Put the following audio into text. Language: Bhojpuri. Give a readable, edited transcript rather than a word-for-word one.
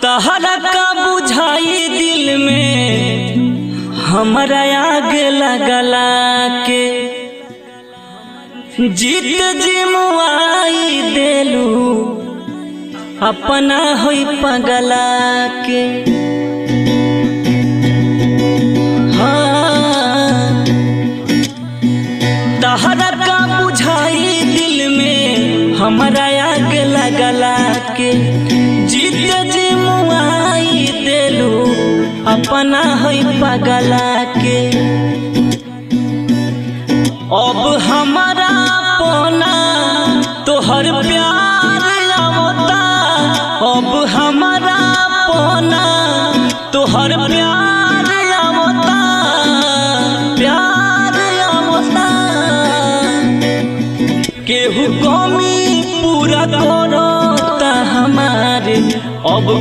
तहरा का बुझाई दिल में हमारा आग लगला के जीत जिमुआई देलू अपना होई पगला के। हाँ तहरा का बुझाई दिल में हमारा आग लगला के जीत जिमुआई देलू अपना होई पगला के। अब हमारा पोना तोहर प्यार आवता, अब हमारा पोना तोहर प्यार आवता, प्यार आवता। केहू कमी पूरा करता हमारे अब